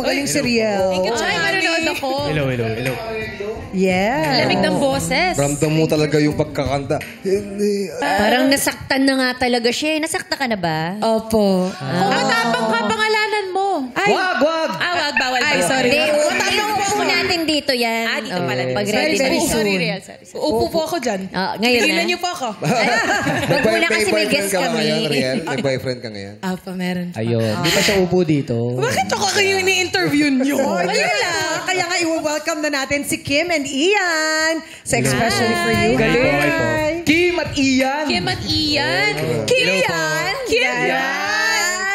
magaling si Riel. Thank you, Chay. Manonood ako. Hello. Yeah. Lamig ng boses. Ramdam mo talaga yung pagkakanta. Parang nasaktan na nga talaga siya. Nasakta ka na ba? Opo. Kung matapang ka, pangalanan mo. Ay, Wag! Wag, bawal. Ay, sorry. Iupo natin dito yan. Dito pala. Pag ready Very na. soon. Sorry, Riel. Sorry. Upo po ako dyan. Ngayon Tigilan na. niyo po ako. Wag muna kasi may guest ka ba kami. ngayon, Riel? May boyfriend ka ngayon? Apa, meron. Ayun. Di pa siya upo dito. Bakit ako kayo ini-interview nyo? Wala lang. Kaya nga i-welcome na natin si Kim and Ian sa Especially for You. Galing. Hi. Kim at Ian. Kim at Ian. Kim Ian.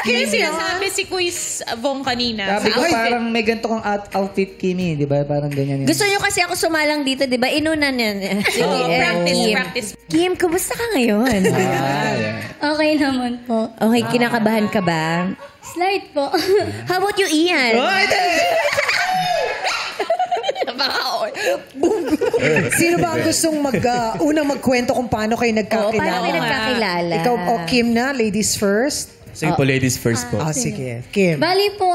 Kim sinasabi si Quiz Vong kanina. Sabi ko Sa outfit. parang may ganito kang outfit, Kimi. Di ba? Parang ganyan yun. Gusto nyo kasi ako sumalang dito, di ba? Inuna na. Practice. Kim, kumusta ka ngayon? Okay naman po. Okay, kinakabahan ka ba? Slight po. How about you, Ian? Sino ba ang gustong unang magkwento kung paano kayo Oo, nagkakilala? paano kayo nagkakilala? Ikaw o Kim na, ladies first? Sige po, ladies first po. Sige. Kim. Bali po,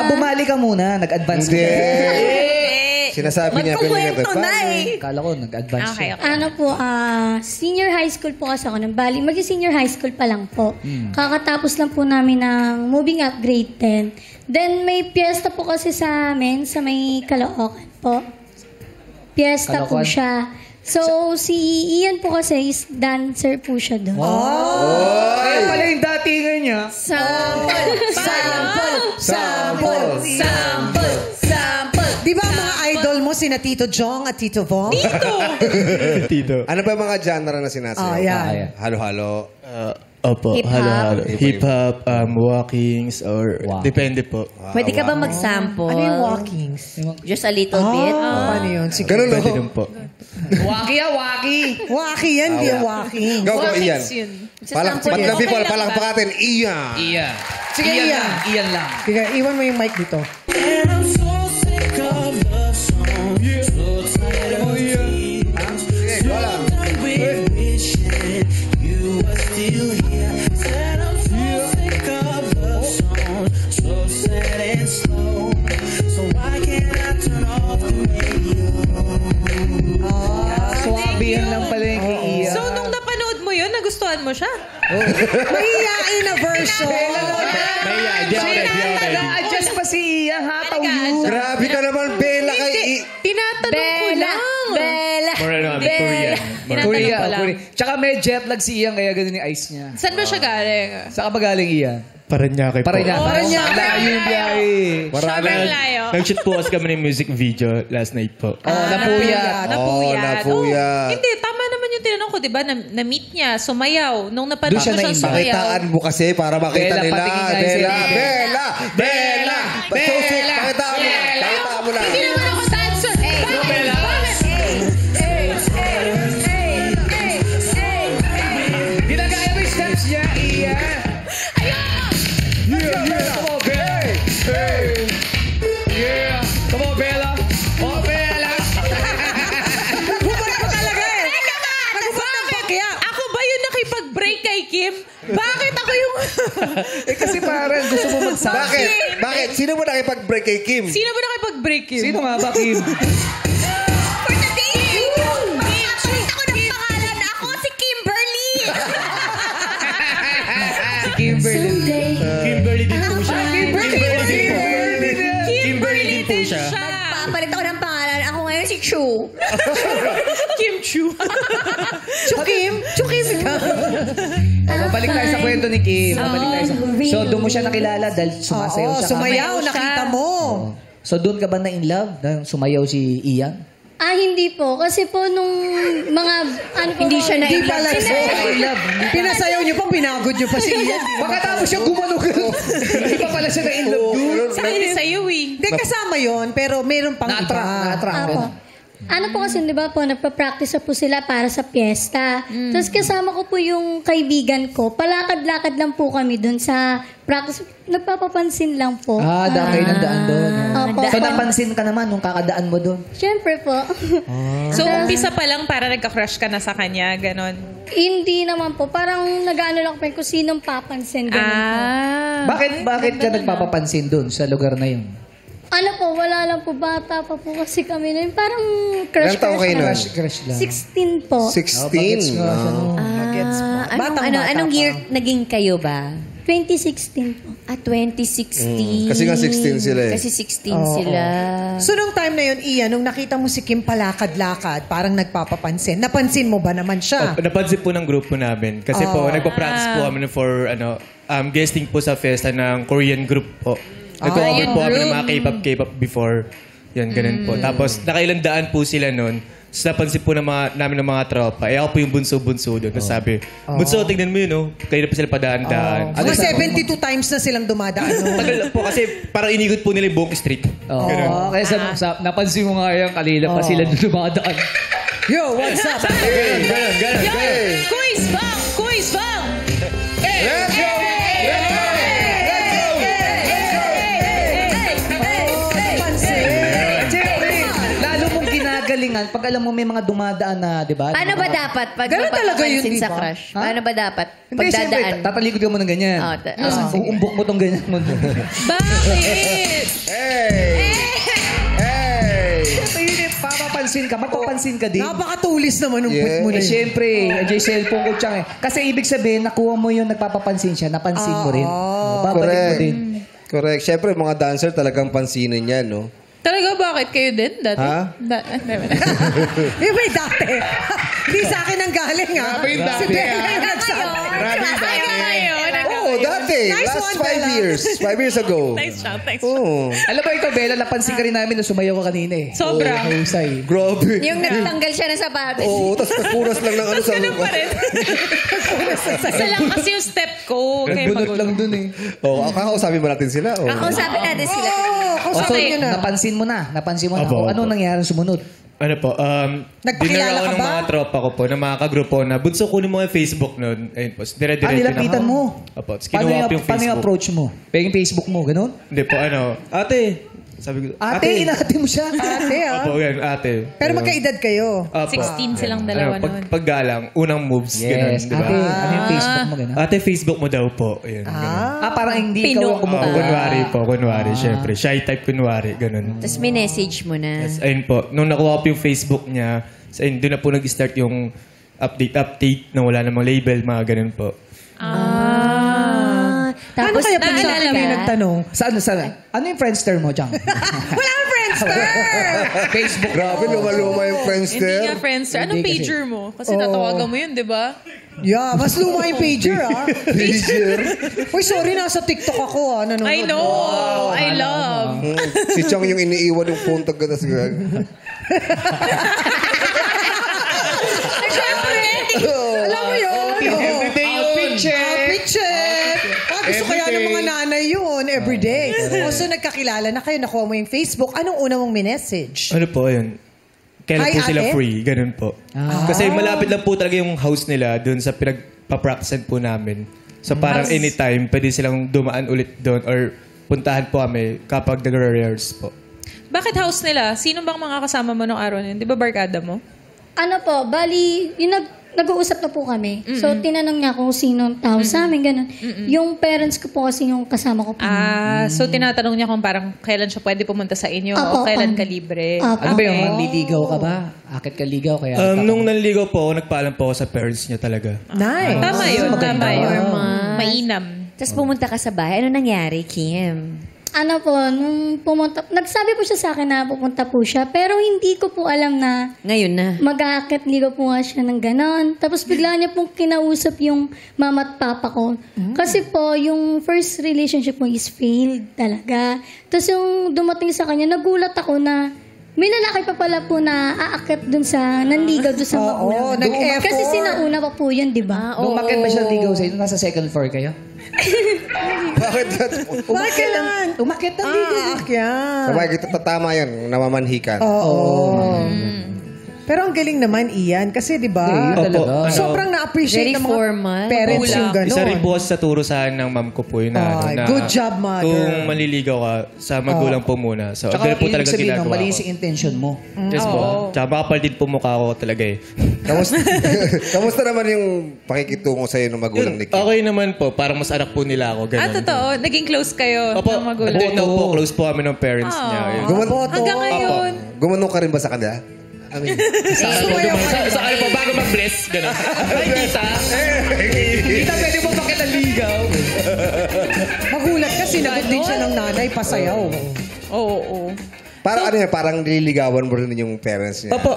Bumali ka muna. Nag-advance ka. Sinasabi niya, Magkukwento na eh. Kala ko, nag-advance Okay, siya. okay. ano po, senior high school po kasi ako ng Bali. Mag-senior high school pa lang po. Kakatapos lang po namin ng moving up grade 10. Then may piyesta po kasi sa amin, sa may Caloocan po. Piyesta po Caloocan? siya. So, si Ian po kasi is dancer po siya doon. Kaya pala yung datingan niya. Di ba ang mga idol mo, sina Tito Jong at Tito Vong? Tito. Ano ba mga genre na sinasayaw? Yan. Halo-halo. Opo, Hip-hop. halo-halo. Hip-hop, walkings, or depende po. Pwede ka ba mag-sample? Ano yung walkings? Just a little bit? Paano yun? Sige. Ganun, Pwede no? din po. Waki. Waki yan, di yung walking. Go, Ian. Yun. Sample yun. Mga people, Okay lang palakpakan natin. Ian. Ian. Sige, Ian. Ian lang. Sige, iwan mo yung mic dito. Sige, go lang. Swabe yan lang pala yung kay Ian. So, nung napanood mo yun, nagustuhan mo siya? Mahihain na version. Maya, di ako ready. Nag-adjust pa si Ian, hataw yun. Grabe ka naman, Bella. Tinatanong ko lang. Bella. More ano, Korean. Korea. ko lang. Tsaka may jet lag si Ian, kaya ganun yung ice niya. Saan ba siya galing? Saan ka ba galing, Ian? Paranaque po. Paranaque. Layo yung biyahe. Sobrang layo. Nag-shoot po kasi kami ng music video last night po. Napuya. Napuyat. napuyat. Hindi, tama naman yung tinanong ko, di ba? Na-meet niya, sumayaw. Nung napanood Doon siya ko siya na-inbound. sumayaw. Pakitaan mo kasi para makita Bella, nila. patingin nga yung Bella, sarili. Bella, Bella. Patusok, pakitaan mo. Pakitaan mo lang. Hindi naman ako dancer. Ginagaya mo yung steps niya, Ian. Come on, Bella. Yeah. Come on, Bella. Oh, Bella. Bumalik mo talaga eh. Nagubat ng pakya. Ako ba yung nakipag-break kay Kim? Bakit ako yung... Kasi parang gusto mo magsabi. Bakit? Bakit? Sino mo nakipag-break kay Kim? Sino ba nakipag-break, Kim? Sino nga ba, Kim? For the day! Magpapalit ako ng pangalan. Ako si Kimberly! Si Kimberly. Kimberly din po siya. Kimberly din po siya. Papalit ako ng pangalan. Ako ngayon si Chu. Kim Chu. Chukim. Chukim ka. Babalik tayo sa kwento ni Kim. So, doon mo siya nakilala dahil sumasayaw Oo, siya. sumayaw. Nakita mo. So, doon ka ba na in love? Nang sumayaw si Ian? Hindi po. Kasi po nung mga... Hindi siya Di pala In love. Pinasayaw niyo pa, pinagod niyo pa si Ian. Pagkatapos siya gumano ka. Hindi pa pala siya na in love doon. Sabi sa'yo eh. Hindi, kasama yon pero meron pang iba. Na-attract. Ako. Ano po kasi, di ba po, nagpa-practice po sila para sa piyesta. Tapos kasama ko po yung kaibigan ko. Palakad-lakad lang po kami dun sa practice. Nagpapapansin lang po. Daan kayo ng daan doon. Opo. So, napansin ka naman nung kakadaan mo doon. Siyempre po. So, umpisa pa lang para nagka-crush ka na sa kanya, ganon. Hindi naman po. Parang nag-ano lang po kung sinong papansin. Ganun po. Bakit ka nagpapapansin doon sa lugar na yun? wala lang po. Bata pa po kasi kami nun. Parang crush. Ilang taon kayo nun? Crush lang. 16 po. 16. Anong year naging kayo ba? 2016 po. 2016. Kasi nga 16 sila eh. Kasi 16 sila. So, nung time na yun, Ian, nung nakita mo si Kim palakad-lakad, parang nagpapapansin. Napansin mo ba naman siya? Napansin po ng grupo namin. Kasi po, nagpa-practice po kami for guesting po sa festa ng Korean group po. Nag-cover po kami ng mga K-pop before. Yan, ganun po. Tapos, nakailang daan po sila nun. Tapos napansin po namin ng mga tropa. Ako po yung bunso-bunso doon. Tapos sabi, bunso, tignan mo yun, Kaya na pa sila padaan-daan. Mga 72 times na silang dumadaan. Tagal po kasi parang inigot po nila yung buong street. Kaya napansin mo nga yan, kanila pa sila dumadaan. Yo, what's up? Ganun. Quiz bang! Quiz bang! Let's go! Galingan pag alam mo may mga dumadaan na, di ba? Paano ba dapat pag Ganun talaga yun, mapapansin di sa ba? crush? Paano ba dapat Hindi, pagdadaan? siyempre, tatalikod ka mo ng ganyan. Tapos uumbok mo tong ganyan mo. Bakit? Hey! Siyempre yun eh, papapansin ka, mapapansin ka din. Napakatulis naman ng put mo na yun. Siyempre, andiyan yung cellphone ko tsang eh. Kasi ibig sabihin, nakuha mo yun, nagpapapansin siya, napansin mo rin. Babalik mo Correct. din. Correct. Siyempre, mga dancer talagang pansinin yan, no? Talaga, bakit kayo din dati? Ha? Yung may dati. Hindi sa akin ang galing, ha? Si Bella yung nagsabi. Oo, dati. Nice Last one, 5 Bella. years. 5 years ago. Thanks, Sean. Thanks, Oo. Alam ba ikaw, Bella, napansin ka rin namin na sumayaw ka kanina eh. Sobra. Husay. Grabe. Yung nagtanggal siya ng sapatos. Oo, tapos nagpunas lang ng ano sa Ganun pa rin. Isa lang kasi yung step ko. Kaya Bunot lang dun eh. Oo, kakausapin mo natin sila. Oo. Ako sabi natin sila. Oo, So, kausapin nyo na. napansin mo na. Opo, Anong nangyari sumunod? Ano po, Nagpakilala dinala ka ako ng ba? mga tropa ko po, ng mga kagrupo na, bunso kunin mo yung Facebook nun. Ayun po, dire-diretso Nilapitan mo. Opo, tapos Paano kinuha yung, ko yung paano yung Facebook. approach mo? Paging Facebook mo, ganun? Hindi po, ate. Sabi ko, Inate mo siya. Ate, ha? Opo, yan, ate. Pero magkaedad kayo. Opo. 16 silang dalawa noon. Paggalang, unang moves, ganun, Yes. di ba? Ate, ano yung Facebook mo, ganun? Ate, Facebook mo daw po. Ayun, ganun. Parang hindi ikaw yung Pino. kumukuha. Kunwari, syempre. Shy type, kunwari, ganun. Tapos may message mo na. Ayun po, nung nakuha ko yung Facebook niya, ayun, doon na po nag-start yung update na wala namang label, mga ganun po. Paano kaya pag sa akin naalala may ka? nagtanong? Saan? Ano yung Friendster mo, Jang? Wala ang Friendster! Facebook. Grabe, luma-luma yung Hindi Friendster. nga, Friendster. Anong Hindi kasi. pager mo? Kasi tatawagan mo yun, di ba? Yeah, mas luma yung pager, ha? Pager. Uy, sorry, nasa TikTok ako, ha? Nanonood. I know. I love. Si Chang yung iniiwan yung phone tag na siguro. Alam mo yun? Everyday Outfit check. Gusto kaya ng mga nanay yun, everyday. So, nagkakilala na kayo, nakuha mo yung Facebook. Anong una mong minessage? Ano po, ayun. Kailan Hi, po sila ate? free, ganun po. Kasi malapit lang po talaga yung house nila doon sa pinagpa-practicean po namin. So parang anytime, pwede silang dumaan ulit doon or puntahan po kami kapag nag-rehearse po. Bakit house nila? Sino bang mga kasama mo nung araw na yun? Di ba barkada mo? Ano po, bali, yung nag-uusap na po kami. So, tinanong niya kung sino ang tao sa amin, ganun. Yung parents ko po kasi yung kasama ko po. So tinatanong niya kung parang kailan siya pwede pumunta sa inyo o Opo, kailan ka libre. Opo. Ano ba yung manliligaw ka ba? Akit ka ligaw kaya? Nung nanligaw po ako, nagpaalam po ako sa parents niya talaga. Nice. Tama yun, tama yun. Normal. Mainam. Tapos pumunta ka sa bahay. Ano nangyari, Kim? Ano po, nung pumunta, nagsabi po siya sa akin na pupunta po siya, pero hindi ko po alam na Ngayon na. mag-aakit ligaw po nga siya ng ganon. Tapos bigla niya pong kinausap yung mama at papa ko. Kasi po, yung first relationship mo is failed talaga. Tapos yung dumating sa kanya, nagulat ako na may lalaki pa pala po na aakit dun sa, nanligaw dun sa Oo, mauna. nag-effort. Kasi sinauna pa po yun, di ba? Nung umakyat ba siya ligaw sa'yo? Nasa second floor kayo? Bakit? Bakit kailan? Umakyat ng ligaw. Akyan. Sabay, kita tatama yan. Namamanhikan. Oo. Pero ang galing naman, Ian. Kasi di ba, Hindi, yun talaga. sobrang na-appreciate Very ng mga formal. parents yung gano'n. Isa rin po sa turo sa akin ng mom ko po yun na, Ay, na good job, mother. kung manliligaw ka, sa magulang po muna. So, Tsaka ganun po ibig talaga sabihin, ginagawa malinis ko. yung intention mo. Yes po. Tsaka makapal din po mukha ko talaga eh. Kamusta naman yung pakikitungo sa'yo ng magulang ni Kim? Okay naman po. Parang mas anak po nila ako. Ganun. Totoo. Naging close kayo Opo, ng magulang. until now po, close po kami ng parents niya. Yun. Hanggang ngayon. Gumanong ka rin ba sa kanya? I mean, Sa ano po, bago mag-bless, gano'n. Ay, tita. Tita, pwede mo bakit ang ligaw? Magulat ka, sinagot din siya ng nanay, pasayaw. Oo. parang ano yan, parang nililigawan mo rin yung parents niya. Opo,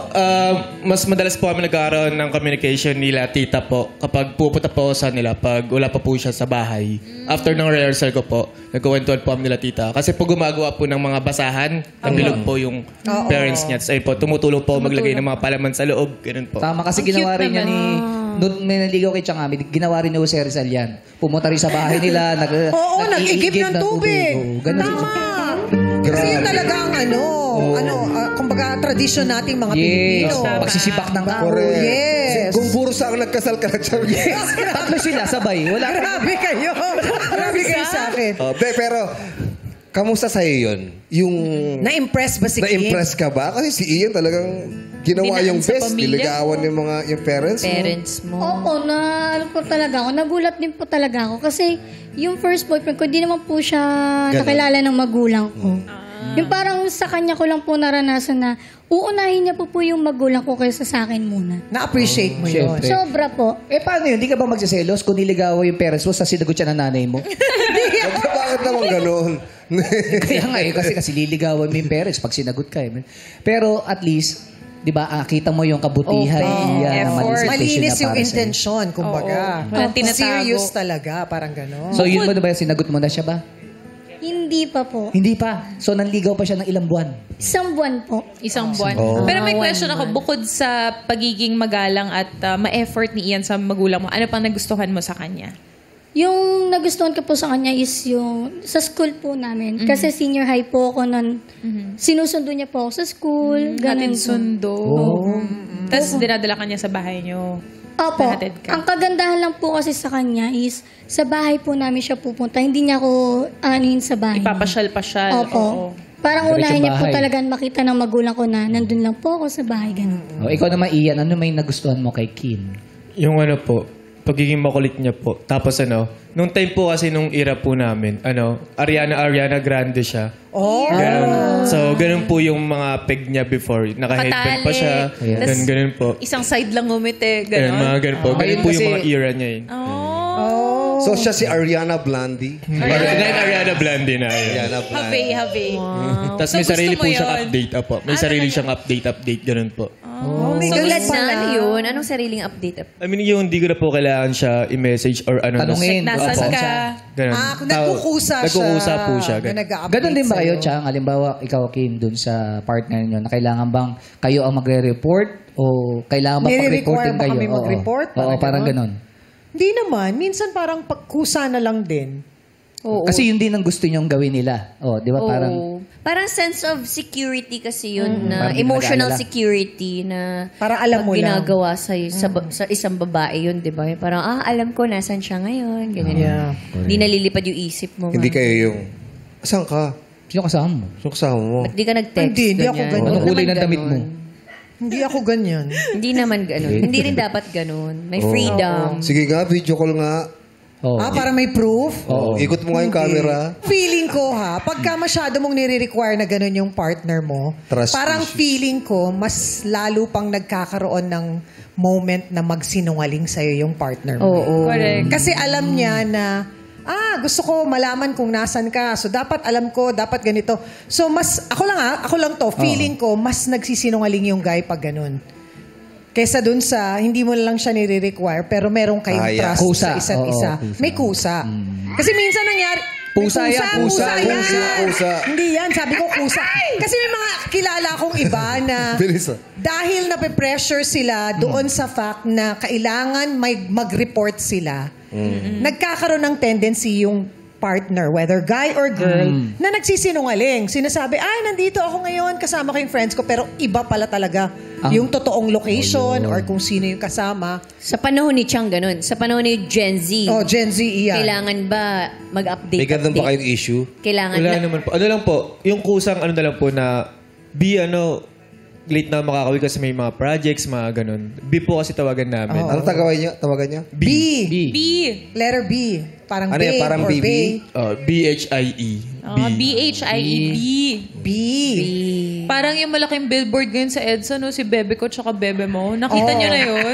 mas madalas po kami nagkaroon ng communication nila, tita po, kapag pupunta po sa nila, pag wala pa po siya sa bahay. After ng rehearsal ko po, nagkukwentuhan po kami nila, tita. Kasi po gumagawa po ng mga basahan, nabilog po yung parents niya. Ayun po, tumutulong po maglagay ng mga palaman sa loob. Ganun po. Tama kasi Ang ginawa cute rin niya naman. Noon may naligaw kay Changami, ginawa rin ni Jose Rizal yan. Pumunta rin sa bahay nila, Oo, nag-igib ng tubig. Oo, ganun. Tama. Kasi yun talaga ang kumbaga, tradisyon nating mga Yes, Pilipino. pagsisibak ng tao. Correct. Yes. Kung puro sa ang nagkasal ka na siya. Tatlo sila, sabay. Wala ka. Grabe kayo. Grabe kayo sa akin. Pero, kamusta sa'yo yun? Yung... Na-impress ba si Kim? Na-impress ka ba? Kasi si Ian talagang ginawa Dinaan yung sa best. pamilya Niligawan mo. yung parents mo. Parents mo. Oo, ano po talaga ako. Nagulat din po talaga ako. Kasi yung first boyfriend ko, hindi naman po siya Ganun. nakilala ng magulang ko. Yung parang sa kanya ko lang po naranasan na uunahin niya po yung magulang ko kaysa sa akin muna. Na-appreciate mo yun. Siyempre. Sobra po. Paano yun? Di ka ba magsiselos kung niligaw yung parents mo sa sinagot siya ng nanay mo? Bakit naman ganun? Kaya nga kasi liligawan mo yung parents pag sinagot ka eh. Pero at least, di ba, kita mo yung kabutihan niya na Effort. Malinis yung para sa'yo. intensyon, kumbaga. Oo. Walang tinatago. Serious talaga, parang gano'n. So yun mo na ba, sinagot mo na siya ba? Hindi pa po. Hindi pa. So nanligaw pa siya ng ilang buwan. Isang buwan po. Isang buwan. Oh. Pero may One question ako, bukod sa pagiging magalang at ma-effort ni Ian sa magulang mo, ano pang nagustuhan mo sa kanya? Yung nagustuhan ko po sa kanya is yung sa school po namin. Kasi senior high po ako nun. Sinusundo niya po ako sa school. Ganun Atin po. sundo. Tapos dinadala ka niya sa bahay niyo. Opo. Nahatid ka. Ang kagandahan lang po kasi sa kanya is sa bahay po namin siya pupunta. Hindi niya ako anuhin sa bahay. Ipapasyal-pasyal. Opo. Oo. Parang Diretso unahin niya po bahay. talaga makita ng magulang ko na nandun lang po ako sa bahay. Ganun. Ikaw naman, Ian, ano may nagustuhan mo kay Kim? Yung ano po, pagiging makulit niya po. Tapos nung time po kasi nung era po namin, Ariana Grande siya. Oh, Ganun. So, ganun po yung mga peg niya before. Naka-headband pa siya. Yes. Ganun po. Isang side lang umite. Ganun, mga Ganon. ganun po. Ganun Ngayon po yung kasi- mga era niya eh. So, siya si Ariana Blondie. Ariana Blande na yun. Ariana Blondie. Have. Tapos So, may sarili gusto po mo siyang yun? update. Apo. May sarili siyang update. Ganun po. may So, ganun tulad na pala. ano yun? Anong sariling update? I mean, yung hindi ko na po kailangan siya i-message or ano. Tanungin. Nasaan Opo. ka? Ganun. Nagkukusa siya. Nagkukusa po siya. Na Ganun. nag-update Ganon din ba kayo, sa'yo. Chang? Halimbawa, ikaw, Kim, dun sa partner niyo, na kailangan bang kayo ang magre-report o kailangan ba Nire-require pag-reportin ba kayo? kami mag-report? Oo, parang ganon? ganon. Hindi naman. Minsan parang pagkusa na lang din. Oo. Kasi yun din ang gusto niyong gawin nila. Oh, di ba? Parang, Oo. Parang sense of security kasi yun na Parang di emotional nag-aalala. security na Para alam mo pag lang. ginagawa sa isang babae yun, di ba? Parang, alam ko nasan siya ngayon. Ganyan. Yeah. Hindi nalilipad yung isip mo. Hindi nga. kayo yung... Asan ka? sino kasama mo? Sino kasama mo? Ba't di ka nag-text? Hindi ako ganyan? ganun. Anong Huwag kulay naman ng damit mo? ganun. Hindi ako ganyan. Hindi naman ganun. Hindi rin dapat ganun. May freedom. Sige nga, video call nga. Oh. Para may proof? Oo. Ikot mo nga yung camera. Feeling ko pagka masyado mong nire-require na ganun yung partner mo, Trust parang issue. feeling ko, mas lalo pang nagkakaroon ng moment na magsinungaling sa'yo yung partner mo. Oo. Correct. Kasi alam niya na, gusto ko malaman kung nasan ka. So, dapat alam ko, dapat ganito. So, ako lang to, feeling ko, mas nagsisinungaling yung guy pag ganun. Kesa dun sa, hindi mo lang siya nire-require, pero meron kayong yeah. trust Kusa. sa isa't Oo, isa. kusa. May kusa. Kasi minsan nangyari, may Pusa yan, kusa yan. Kusa. Hindi yan, sabi ko kusa. Kasi may mga kilala akong iba na Bilis ah. dahil nape-pressure sila doon sa fact na kailangan mag-report sila, nagkakaroon ng tendency yung partner, whether guy or girl, na nagsisinungaling. Sinasabi, ay, nandito ako ngayon, kasama ko yung friends ko, pero iba pala talaga yung totoong location or kung sino yung kasama. Sa panahon ni Chang, ganun. Sa panahon ni Gen Z, Oh, Gen Z, iyan. kailangan ba mag-update? May ganun ba kayong issue? Kailangan Wala naman po. Ano lang po, yung kusang ano na lang po na late na makakawin kasi may mga projects, mga ganun. B po kasi tawagan namin. Ano tawagan niya? B. B. Letter B. Parang Ano bae yan, parang or BB? bae. BHIE. B-H-I-E-B. B. Parang yung malaking billboard ngayon sa EDSA, no? Si Bebe ko tsaka Bebe mo. Nakita niyo na yun?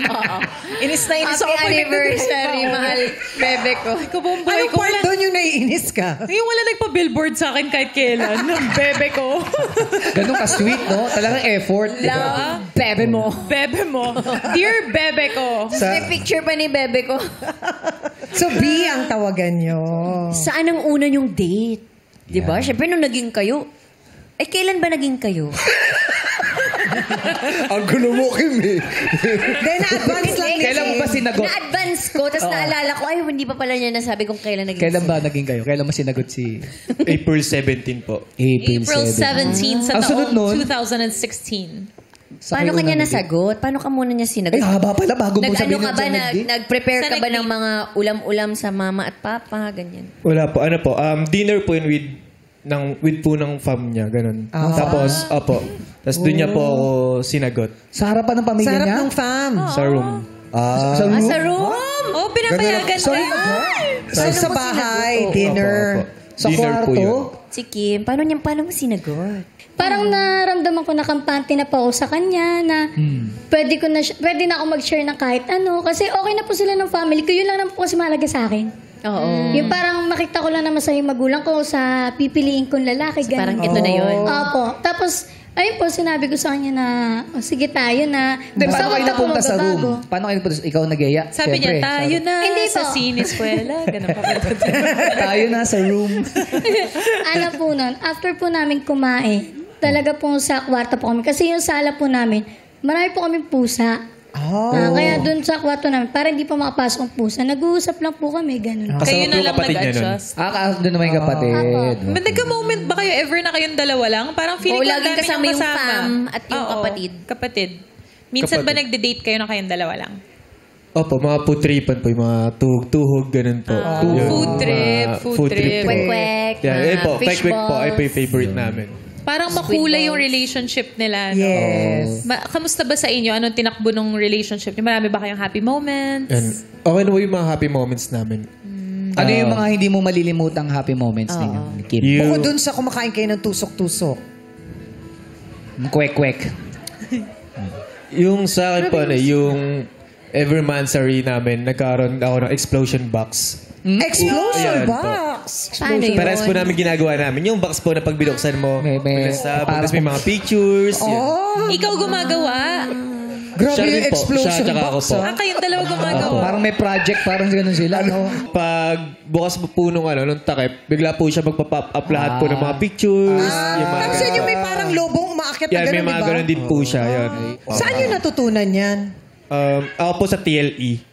Inis na inis Happy ako. anniversary, mahal bebe ko. Kabuong buhay Anong ko. part doon yung naiinis ka? Yung wala nagpa-billboard sa akin kahit kailan. Ng Bebe ko. Ganun ka-sweet, no? Talagang effort. di ba? Love, bebe mo. Bebe mo. Dear Bebe ko. May picture pa ni bebe ko. So, B ang tawagan nyo. Saan ang una yung date? Di ba? Siyempre, nung naging kayo, kailan ba naging kayo? Ang gulo mo, Kim eh. Then, na-advance lang. Kailan mo ba sinagot? Na-advance ko, tapos naalala ko, ay, hindi pa pala niya nasabi kung kailan naging Kailan ba naging kayo? Kailan mo sinagot si April 17 po. April 17 sa Ang sunod taong nun? 2016. Paano kanya nasagot? Paano ka muna niya sinagot? Ay, haba pala bago mo Nag-ano sabihin ka ba? sa nag-date. Nag-prepare Sa ka ba nag-date? ng mga ulam-ulam sa mama at papa? Ganyan. Wala po. Ano po? Dinner po yun with po ng fam niya. Ganun. Tapos, Tapos doon niya po ako sinagot. Sa harapan ng Sa pamilya harap niya? ng fam. Sa room. Sa room? Sa room? Oh, pinapayagan Sorry, So, sa bahay, dinner. Sa Dinner po kwarto? yun. Si Kim, paano mo sinagot? Parang naramdaman ko na kampante na pa ako sa kanya na pwede na ako mag-share ng kahit ano. Kasi okay na po sila ng family ko. Yun lang naman po kasi mahalaga sa akin. Oo. Yung parang makita ko lang naman sa yung magulang ko sa pipiliin kong lalaki. So, parang ganun. ito na yun. Opo. Tapos, ayun po, sinabi ko sa kanya na, sige tayo na. Hindi, Basta paano kayo huwag ako napunta sa room? magbabago. Paano kayo napunta? Ikaw nag-iya? Sabi niya, Siyempre, tayo na Hindi sa po. sineskwela. Ganun pa. Tayo na sa room. Ano po nun, after po namin kumain, talaga po sa kwarto po kami. Kasi yung sala po namin, marami po kaming pusa. Kaya dun sa kwarto namin, para hindi pa makapasok ang pusa, nag-uusap lang po kami, ganun. Kayo na po lang kapatid niya nun. nag-adjust. Doon naman yung kapatid. But nagka-moment ba kayo ever na kayong dalawa lang? Parang feeling Oo, ko laging dami kasama niyong yung fam at yung Oo, kapatid. Kapatid. Minsan ba nagde-date kayo na kayong dalawa lang? Opo, mga food tripan po. Yung mga tuhog, ganun po. Yung Food trip, mga food trip. po. Kwek-kwek, Yeah, mga yun po. fish Kwek-kwek po. Ay po yung balls. favorite namin. Parang makulay yung relationship nila. No? Yes. Kamusta ba sa inyo? Anong tinakbo ng relationship niyo? Marami ba kayong happy moments? And okay na po yung mga happy moments namin. Ano yung mga hindi mo malilimutang happy moments ninyo? Ni Kim? Bukod dun sa kumakain kayo ng tusok-tusok. Kwek-kwek. Yung sa akin po, yung Evermansary namin, nagkaroon ako ng explosion box. Explosion Ayan po. box! Paano yun? Parehas po namin ginagawa namin. Yung box po na pag binuksan mo, May- tapos may mga pictures. yun. Ikaw gumagawa? Grabe Siya yung rin po. explosion Siya, tsaka box. ako po. Kayong dalawa gumagawa? Parang may project, parang gano'n sila. No? Pag bukas po nung takip, bigla po siya magpa-pop up lahat po ng mga pictures. yung mga Tapos yun yung may parang lobong umaakyat na yan, gano'n, may mga di ba? ganun din po siya. Yan. Saan yun natutunan yan? Ako po sa TLE.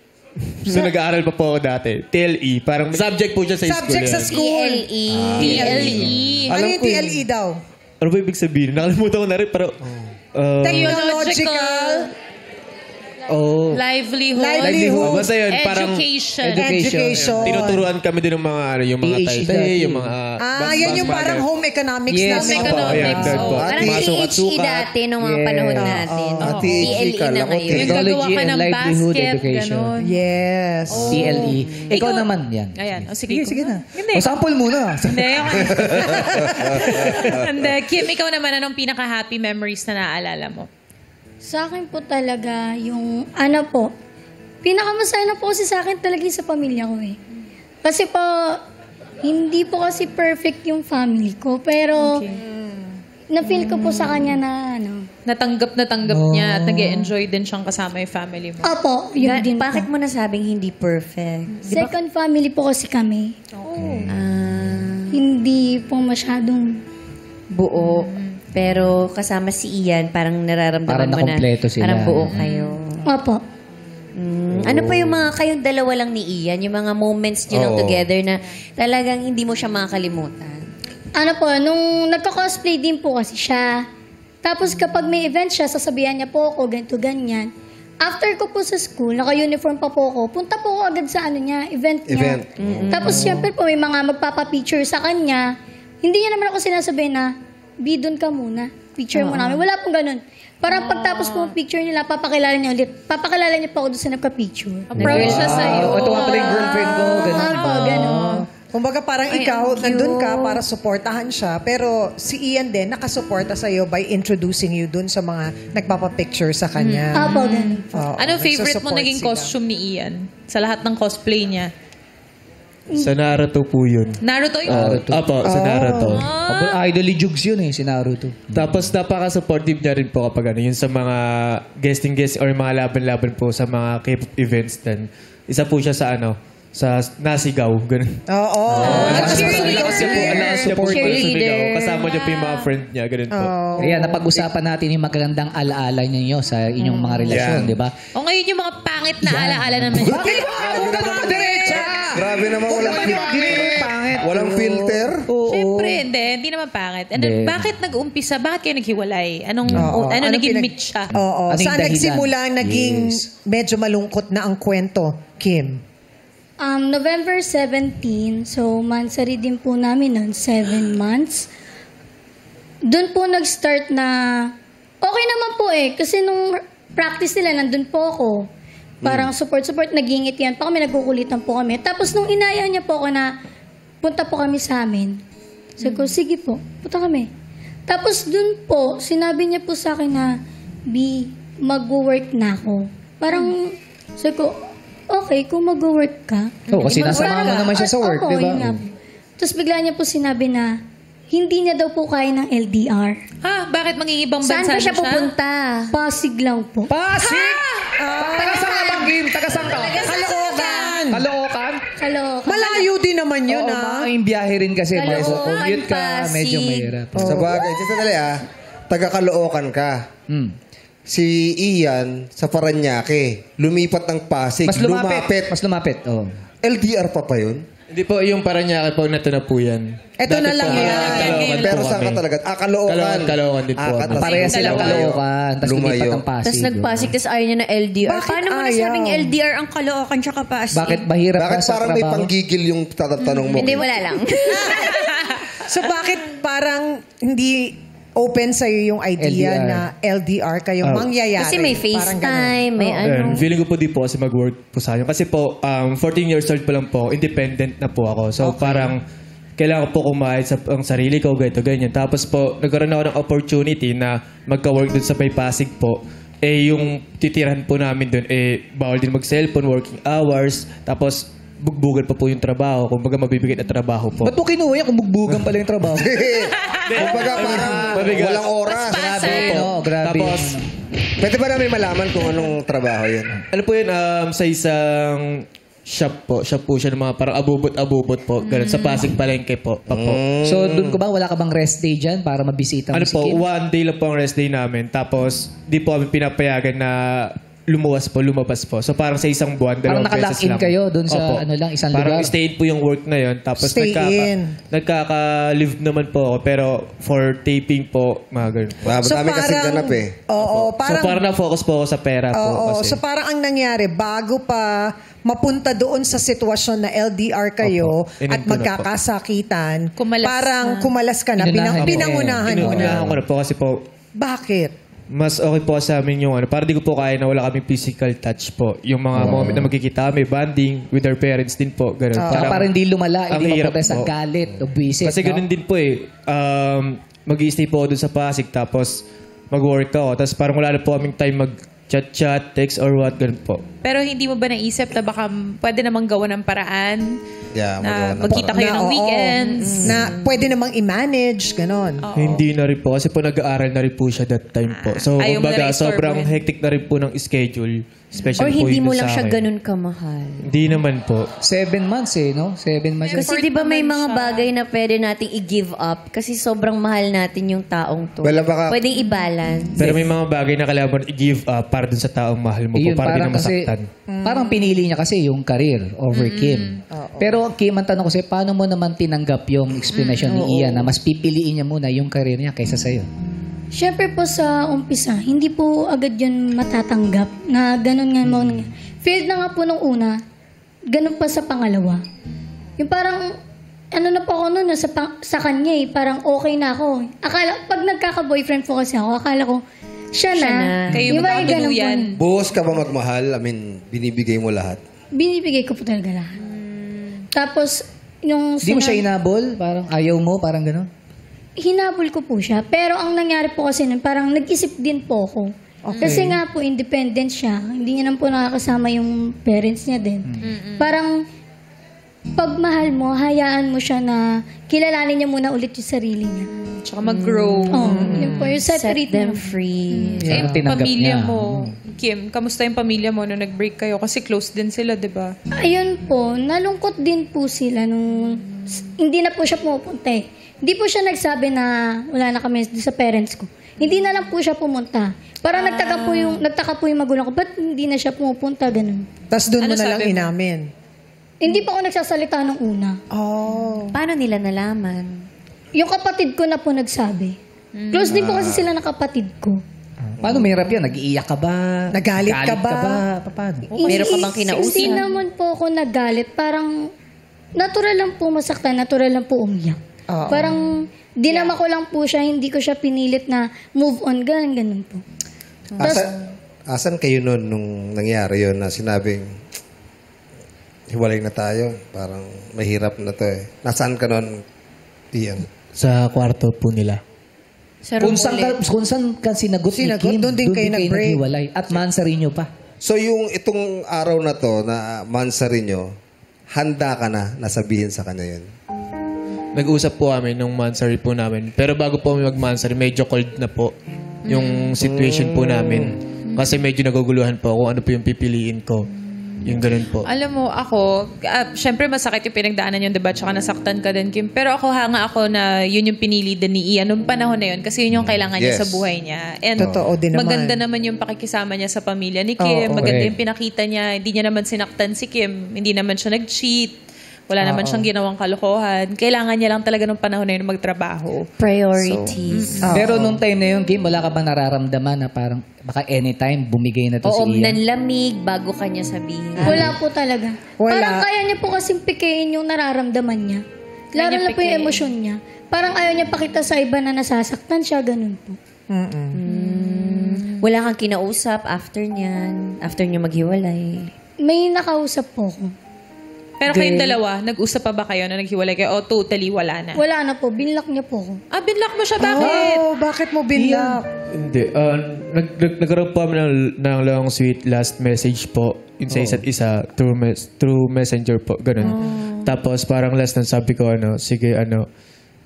So nag-aaral pa po ako dati. TLE. Parang subject po siya sa school. Subject sa yan. school. TLE. Ano Alam yung ko yun. TLE daw? Ano ba ibig sabihin? Nakalimutan ko na rin. Pero, Technological Livelihood. basta yun, parang Education. education. tinuturuan kami din ng mga, yung mga PhD tayo, dati. yung mga... Yan yung parang home economics Yes. namin. Home economics. Ayan, doon po. Parang Mga PHE sukat-sukat. dati nung mga panahon natin. THE TLE ka na lang. ngayon. Yung gagawa Technology ka and ng livelihood basket, education. ganon. Yes. TLE. Ikaw naman yan. Ayan. O, sige. Sige na. Hindi. O, sample muna. Hindi. Hindi. Kim, ikaw naman, anong pinaka-happy memories na naaalala mo? Sa akin po talaga, yung ano po, pinakamasaya na po kasi sa akin talaga yung sa pamilya ko eh. Kasi po, hindi po kasi perfect yung family ko, pero na-feel ko po sa kanya na ano. Natanggap niya at nag-enjoy din siyang kasama yung family mo. Opo, yun din Bakit po. mo nasabing hindi perfect? Di ba? Second family po kasi kami. Hindi po masyadong Buo. Pero kasama si Ian, parang nararamdaman Parang mo na nakompleto sila. parang buo kayo. Opo. Ano pa yung mga kayong dalawa lang ni Ian? Yung mga moments nyo lang Oo. together na talagang hindi mo siya makakalimutan? Ano po, nung nagka-cosplay din po kasi siya. Tapos kapag may event siya, sasabihan niya po ako, ganito, ganyan. After ko po sa school, naka-uniform pa po ako, punta po ako agad sa event niya. Tapos syempre po, may mga magpapapicture sa kanya. Hindi niya naman ako sinasabihin na, B, doon ka muna. Picture mo namin. Wala pong ganun. Parang pagtapos po ng picture nila, papakilala niya ulit. Papakilala niya pa ako doon sa nagka-picture. Proud siya sa'yo. Ito nga pala yung girlfriend ko. Ganun. Ganun. Kumbaga parang ikaw, nandun ka para suportahan siya, pero si Ian din nakasuporta sa'yo by introducing you dun sa mga nagpapapicture sa kanya. Apo, ganun. Oo, Ano favorite mo nagsusupport naging sila. costume ni Ian? Sa lahat ng cosplay niya. Sa Naruto po yun. Naruto yung... Naruto. Apo, sa Naruto. Idol ni Jugs yun si Naruto. Tapos napaka-supportive niya rin po kapag yun sa mga guest or mga laban-laban po sa mga K-pop events din. Isa po siya sa sa nasigaw, ganun. Oo. Lakas niya po Cheerleader. sumigaw. Kasama niya po yung mga friend niya, ganun po. Ayan, napag-usapan natin yung magagandang alaala ninyo sa inyong mga relasyon, Yeah. di ba? O ngayon yung mga pangit na alaala naman. Bakit ba? Huwag ka mga diretsa! Grabe naman, Pangit. walang filter. Oo. Siyempre, hindi naman pangit. And Hindi. bakit nag-umpisa? Bakit kayo naghiwalay? Ano Anong naging pinag- meet siya? Oo. Ano yung Saan dahilan? nagsimula naging Yes. medyo malungkot na ang kwento, Kim? November 17, so mansari din po namin nun, 7 months. Doon po nag-start na, okay naman po kasi nung practice nila, nandun po ako. Parang support, nagingit yan pa kami, nagkukulitan po kami. Tapos nung inaya niya po ako na, punta po kami sa amin. Sabi ko, sige po, punta kami. Tapos dun po, sinabi niya po sa akin na, B, mag-work na ako. Parang, sabi ko, okay, kung mag-work ka. Oo, kasi nasama mo naman siya sa work, Opo, di ba? yun nga po. Tapos bigla niya po sinabi na, hindi niya daw po kaya ng LDR. Ha? Bakit mangingibang bansa Saan ba siya na pupunta? Pasig lang po. Pasig! Tagasang ka bang, Kim? Tagasang ka? Kaloocan! Kaloocan? Kaloocan. Malayo din naman yun, Oo, ah. yung biyahe rin kasi. May Kaloocan, commute ka, Pasig. medyo mahirap. Sa bagay, just sandali taga-Caloocan ka. Si Ian, sa Paranaque, lumipat ng Pasig. Mas lumapit. Oh. LDR pa yun? Hindi po, yung Paranaque po, nato na po yan. Eto na lang yan. Caloocan Pero po saan ka kami. talaga? Caloocan. Caloocan din po. tapos Pareha silang lumayo. Kaloocan, tapos lumipat Lumayo. ng Pasig. Tapos nagpasig, tapos ayaw niya na LDR. Bakit Paano mo ayaw? nasabing LDR ang Caloocan tsaka Pasig? Bakit mahirap Bakit ka sa parang may trabaho? panggigil yung tatanong mo? Hindi, wala lang. So bakit parang hindi open sa'yo yung idea LDR. na LDR kayong mangyayari? Kasi may Parang ganun. FaceTime, may Ayun, feeling ko po di po kasi mag-work po sa akin. Kasi po, 14 years old pa lang po, independent na po ako. So parang kailangan ko po kumain sa ang sarili ko, ganito, ganyan. Tapos po, nagkaroon ako ng opportunity na magka-work dun sa May Pasig po. Yung titirahan po namin dun, bawal din mag-cellphone, working hours. Tapos, bugbugan pa po yung trabaho. Kumbaga, mabibigat na trabaho po. Ba't mo kinuha yan kung bugbugan pala yung trabaho? Kumbaga parang Mabigat. walang oras. Grabe, no? Grabe. Tapos, Pwede ba namin malaman kung anong trabaho yun? ano po yun, sa isang shop po siya ng mga parang abubot-abubot po. Ganun, sa Pasig Palengke po. So, doon ko ba, wala ka bang rest day dyan para mabisita mo Ano si po, Kim? one day lang po ang rest day namin. Tapos, di po kami pinapayagan na lumabas po. So, parang sa isang buwan, Parang dalawang beses nakalock-in lang. kayo dun sa Opo. isang parang lugar? stay in po yung work na yun. Tapos, Stay in. nagkaka-live naman po ako. Pero, for taping po, mga ganun po. Dami kasi ganap Oo, So, parang... parang na-focus po ako sa pera po. Oo, Kasi. so parang ang nangyari, bago pa mapunta doon sa sitwasyon na LDR kayo Opo. Inin at ko na po. magkakasakitan, Kumalas parang na. kumalas ka na, Inunahan mo. pinangunahan mo na. Inuunahan ko na po kasi po, Bakit? mas okay po sa amin yung para di ko po kaya na wala kaming physical touch po. Yung mga moment na magkikita kami, bonding with our parents din po. Ganun. Saka para hindi lumala, ang hindi hirap mapunta sa po. galit o buwisit. Kasi ganun din po mag-i-stay po ako dun sa Pasig tapos mag-work ako. Tapos parang wala na po kaming time mag-chat, text or what, ganun po. Pero hindi mo ba naisip na baka pwede namang gawa ng paraan Yeah, na magawa ng magkita kayo ng oo, weekends? na pwede namang i-manage, ganon. Hindi na rin po kasi po nag-aaral na rin po siya that time po. So Ayaw mo na kumbaga rin istorbohin. sobrang hectic na rin po ng schedule. Special Or po hindi yun mo sa lang siya akin. ganun kamahal? Hindi naman po. 7 months no? 7 months. Kasi Effort di ba may naman mga siya. bagay na pwede nating i-give up kasi sobrang mahal natin yung taong to. Wala baka- Pwedeng i-balance. Pero may mga bagay na kailangan mo i-give up para dun sa taong mahal mo po, Yun, para di parang na kasi, masaktan. parang pinili niya kasi yung career over Kim. Pero Kim, ang tanong ko sa'yo, paano mo naman tinanggap yung explanation ni Ian na mas pipiliin niya muna yung career niya kaysa sa'yo? Siyempre po sa umpisa, hindi po agad yun matatanggap na ganun nga mo. Failed na nga po nung una, ganun pa sa pangalawa. Yung parang, ano na po ako noon, sa kanya parang okay na ako. Akala, pag nagkaka-boyfriend po kasi ako, akala ko, siya na. Kayo Yung parang ganun po. magkatuluyan. Buhos ka ba magmahal? I mean, binibigay mo lahat. Binibigay ko po talaga lahat. Tapos, yung... Hindi mo siya inabol? Parang ayaw mo? Parang gano'n? Hinabol ko po siya. Pero ang nangyari po kasi nun, parang nag-isip din po ako. Kasi nga po, independent siya. Hindi niya naman po nakakasama yung parents niya din. Parang, pag mahal mo, hayaan mo siya na kilalanin niya muna ulit yung sarili niya. Tsaka mag-grow. Yun po, yung Set separate them naman. free. Eh, Parang tinanggap pamilya niya. mo. Kim, kamusta yung pamilya mo nung nag-break kayo? Kasi close din sila, di ba? Ayun po, nalungkot din po sila nung hindi na po siya pumupunta eh. Hindi po siya nagsabi na wala na kami sa parents ko. Hindi na lang po siya pumunta. Parang nagtaka po yung magulang ko, ba't hindi na siya pumupunta, ganun. Tapos doon mo Ano na lang sabi mo? inamin. Hindi pa ako nagsasalita nung una. Oh. Paano nila nalaman? Yung kapatid ko na po nagsabi. Close din po kasi sila ng kapatid ko. Paano mahirap yan? Nag-iiyak ka ba? Nagalit ka ba? Paano? Meron ka bang kinausap? Hindi naman po ako nagalit. Parang natural lang po masaktan, natural lang po umiyak. Oo. Parang dinama ko lang po siya, hindi ko siya pinilit na move on, ganun po. Asan kayo nun nung nangyari yun na sinabing hiwalay na tayo? Parang mahirap na to eh. Nasaan ka nun, Ian? Sa kwarto po nila. Sa Kung saan ka sinagot ni Sinagot, Kim, doon din kayo nag-break. naghiwalay. At Mansarinyo pa. So yung itong araw na to na mansarin nyo, handa ka na nasabihin sa kanya yun? Nag-usap po kami nung mansary po namin. Pero bago po kami mag-mansary, medyo cold na po yung situation po namin. Kasi medyo naguguluhan po ako ano po yung pipiliin ko. Yung ganun po. Alam mo, ako, syempre masakit yung pinagdaanan yung diba? Tsaka nasaktan ka din, Kim. Pero ako hanga ako na yun yung pinili din ni Ian nung panahon na yun kasi yun yung kailangan niya Yes. sa buhay niya. And Totoo din naman. maganda naman yung pakikisama niya sa pamilya ni Kim. Oo, Maganda correct. yung pinakita niya. Hindi niya naman sinaktan si Kim. Hindi naman siya nag-cheat. Wala naman siyang ginawang kalokohan. Kailangan niya lang talaga nung panahon na yun magtrabaho. Priorities. Pero nung time na yun, Kim, wala ka ba nararamdaman na parang baka anytime bumigay na to Oo, si Ian? nanlamig bago kanya sabihin. Wala po talaga. Wala. Parang kaya niya po kasing pikein yung nararamdaman niya. Lalo niya na po yung pikein. emosyon niya. Parang ayaw niya pakita sa iba na nasasaktan siya, ganun po. Wala kang kinausap after niyan. After niyo maghiwalay. May nakausap po ako. Pero kayong dalawa, nag-usap pa ba kayo na naghiwalay kayo? O totally wala na? Wala na po, binlock niya po ako. Binlock mo siya. Bakit? Oh, bakit mo binlock? Hindi. Nagkaroon po kami ng long sweet last message po. Yun sa isa't isa through messenger po. Ganun. Tapos parang last na sabi ko, sige,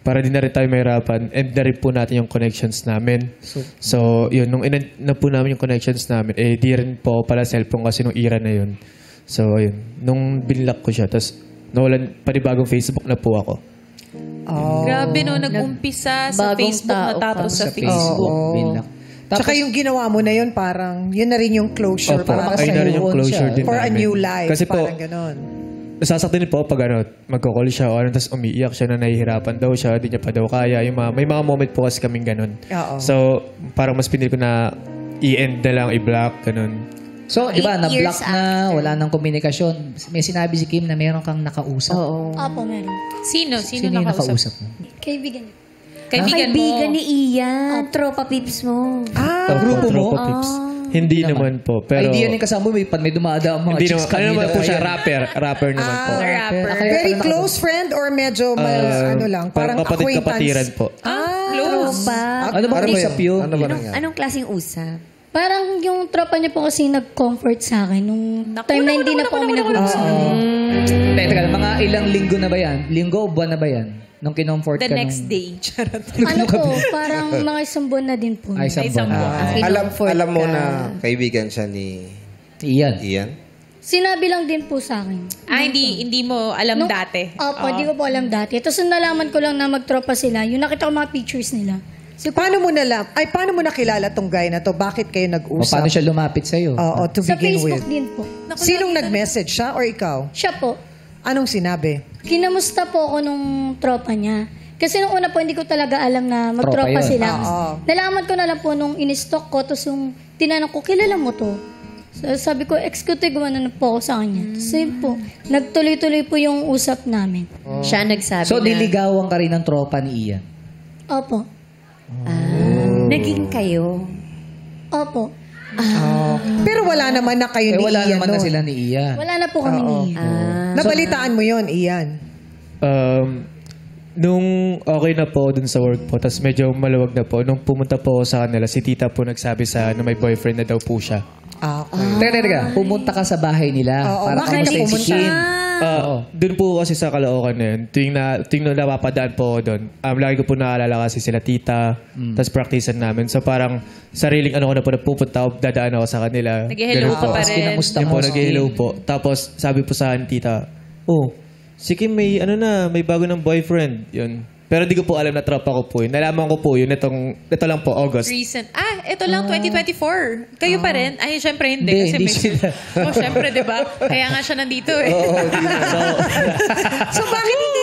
para di na rin tayo mahirapan, end na rin po natin yung connections namin. So yun, nung in-end na po namin yung connections namin, di rin po pala cellphone kasi nung era na yun. So ayun, nung binlock ko siya, tapos nawalan, panibagong Facebook na po ako. Grabe no, nag-umpisa sa Bagong Facebook tao natapos ka. sa Facebook. Binlock. Tsaka yung ginawa mo na yun, parang yun na rin yung closure. Opo, Para ayun na rin yung siya. closure din for a namin. new life. Kasi po, parang ganon. nasasaktan din po pag magko-call siya o tapos umiiyak siya na nahihirapan daw siya, di niya pa daw kaya. May mga moment po kasi kaming ganun. Oo. So, parang mas pinili ko na i-end na lang, i-block, ganun. So, di ba, 8 years na-block na, wala nang komunikasyon. May sinabi si Kim na meron kang nakausap. Oo. Apo, meron. Sino Sino yung nakausap? mo? Kaibigan niya. Kaibigan mo. Ni Ian. Tropa pips mo. Grupo mo? Tropa Pips. Hindi naman po. Pero, Ay, di yan yung kasama mo. Pag may dumadaan mga hindi chicks naman. Ano naman po siya? kanina. Rapper naman po. Rapper. Very close friend or medyo lang? Parang kapatid-kapatiran acquaintance? po. Close. Tropa. Ano bang usap yun? Ano ba nangyari? Anong klaseng usap? Parang yung tropa niya po kasi nag-comfort sa akin nung time na hindi na po kami nag-usap. Teka, mga ilang linggo na ba yan? Linggo o buwan na ba yan? Nung kinomfort The ka next day. Charot. Ano po, parang mga isang buwan na din po. Ay, isang buwan. Ah, Alam kinomfort mo ka. na kaibigan siya ni Iyan. Iyan? Sinabi lang din po sa akin. Hindi mo alam dati. Opo, hindi ko po alam dati. Tapos nung nalaman ko lang na magtropa sila, yung nakita ko mga pictures nila. Paano mo nakilala tong guy na to? Bakit kayo O nag-usap? paano siya lumapit sa'yo? Oo, to Sa begin Facebook with. din po. Sinong nag-message, siya or ikaw? Siya po. Anong sinabi? Kinamusta po ako nung tropa niya. Kasi nung una po, hindi ko talaga alam na magtropa Tropa yun. sila. Oo. Nalaman ko na lang po nung in-stalk ko, tapos yung tinanong ko, kilala mo to? So, sabi ko, executive na po ako sa kanya. Tapos yun po, nagtuloy-tuloy po yung usap namin. Siya nagsabi So, na, niligawan ka rin ng tropa ni Ian. Opo. naging kayo. Opo. Pero wala naman na kayo ni wala Ian naman na noon. sila ni Ian. Wala na po kami ni Ian. Nabalitaan mo yon, Ian. Nung okay na po dun sa work po, tapos medyo maluwag na po, nung pumunta po ako sa kanila, si tita po nagsabi sa na may boyfriend na daw po siya. Okay. Teka. Pumunta ka sa bahay nila. Oo, para bakit kamustahin si pumunta? Kim. Doon po kasi sa Caloocan na yun, tuwing na napapadaan po ako doon, lagi ko po naalala kasi sila tita, tapos practicean namin. So parang sariling ano ko na po, napupunta ako, dadaan ako sa kanila. Nag-hello Ganun ka po. pa Tapos rin. kinamusta Yun mo po, si nag-hello Kim. po. Tapos sabi po sa akin, tita, si Kim may may bago ng boyfriend. Yun. Pero di ko po alam na tropa ko po yun. Nalaman ko po yun, ito lang po, August. Recent. Ito lang, 2024. Kayo pa rin? Ay, syempre hindi. Hindi, Kasi hindi may... sila. Syempre, di ba? Kaya nga siya nandito eh. So bakit hindi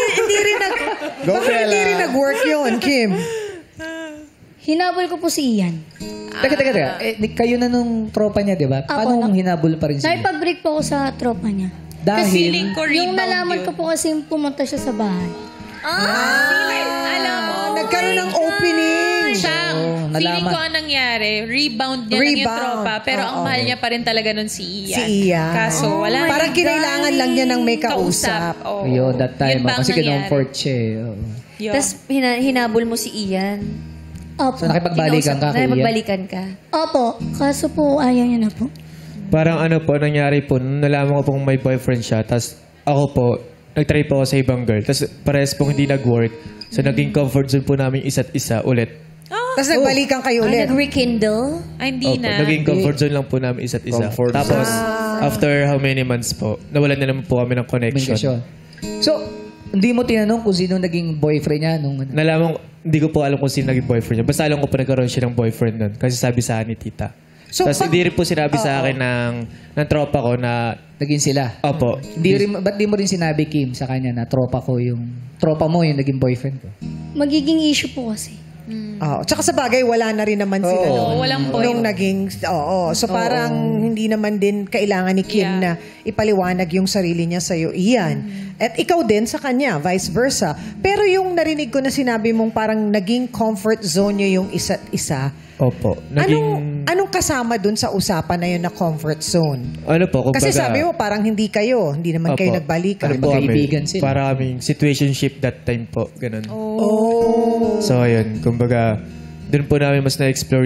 rin nag-work yun, Kim? Hinabol ko po si Ian. Teka. Kayo na nung tropa niya, di ba? Paano hinabol pa rin siya? Nakipag-break po ako sa tropa niya. Dahil, Feeling ko Yung rebound nalaman yun. ko po kasi pumunta siya sa bahay. Alam mo. Nagkaroon ng opening. Feeling nalaman. ko ang nangyari, rebound niya lang yung Rebound. tropa, pero ang Oo. mahal niya pa rin talaga nun si Ian. Si Ian. Kaso wala. Parang kinailangan lang niya ng may kausap. Oo. Ayun, that time. Yun ba ang Kasi nangyari? kinomfort siya eh. Oo. Yun. Tapos hinabol mo si Ian. Opo. So nakipagbalikan ka kay Ian? Nakipagbalikan ka. Opo. Kaso po, ayaw niya na po. Parang nangyari po, nung nalaman ko pong may boyfriend siya, tapos ako po, nag-try po ako sa ibang girl. Tapos parehas pong hindi nag-work. So naging comfort zone po namin isa't isa ulit. Tapos nagbalikan kayo ulit. Nag-rekindle. Ay, hindi Opo, na. naging comfort zone lang po namin isa't isa. Comfort Tapos, after how many months po, nawalan na naman po kami ng connection. Communication. So, hindi mo tinanong kung sino naging boyfriend niya nung... Nalaman ko, hindi ko po alam kung sino naging boyfriend niya. Basta alam ko po nagkaroon siya ng boyfriend nun. Kasi sabi sa akin ni tita. So, Tapos pag- hindi rin po sinabi sa akin ng tropa ko na, Naging sila. opo, Ba't di mo rin sinabi, Kim, sa kanya na tropa mo yung naging boyfriend ko? Magiging issue po kasi. Tsaka sa bagay, wala na rin naman sila noon. walang point. Nung naging, So parang hindi naman din kailangan ni Kim Yeah. na ipaliwanag yung sarili niya sa'yo, Ian. At ikaw din sa kanya, vice versa. Pero yung narinig ko na sinabi mong parang naging comfort zone niyo yung isa't isa. opo. Anong kasama dun sa usapan na yun na comfort zone? Ano po, kumbaga, Kasi sabi mo parang hindi naman kayo Opo. nagbalikan. Ano po kami? Magkaibigan sila. Para kaming situationship that time po. Ganun. So, ayun. Kumbaga, dun po namin mas na-explore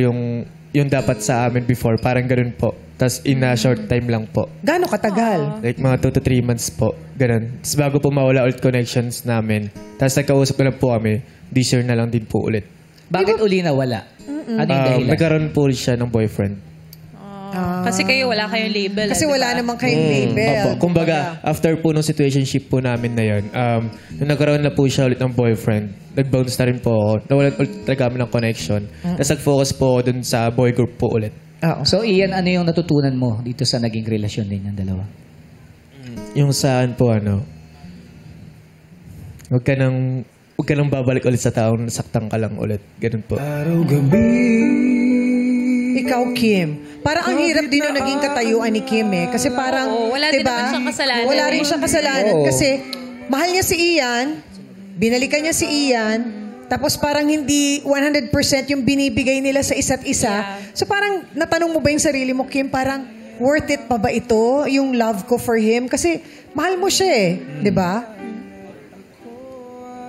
yung dapat sa amin before. Parang ganun po. Tapos in a short time lang po. Gaano katagal? Like mga 2 to 3 months po. Ganun. Tapos bago po mawala ulit connections namin. Tapos nagkausap na lang po kami. This year na lang din po ulit. Bakit uli nawala? Ano yung dahilan? Nagkaroon po siya ng boyfriend. Kasi kayo wala kayong label. Kasi diba? wala namang kayong label. Opo. Kumbaga, after po nung situationship po namin na yun, nung nagkaroon na po siya ulit ng boyfriend, nag-bounce na rin po ako. Nawalan ulit talaga kami ng connection. Tapos nag-focus po ako dun sa boy group po ulit. So, Ian, ano yung natutunan mo dito sa naging relasyon din ng dalawa? Yung saan po, huwag ka nang babalik ulit sa taong nasaktan ka lang ulit. Ganun po. Ikaw, Kim. Parang ang hirap din yung naging katayuan ni Kim eh. Kasi parang, Oo, wala din diba? naman siyang kasalanan Wala eh. rin siyang kasalanan. Oo. Kasi mahal niya si Ian, binalikan niya si Ian, tapos parang hindi 100% yung binibigay nila sa isa't isa. Yeah. So parang natanong mo ba yung sarili mo, Kim, parang worth it pa ba ito, yung love ko for him? Kasi mahal mo siya eh. Di ba?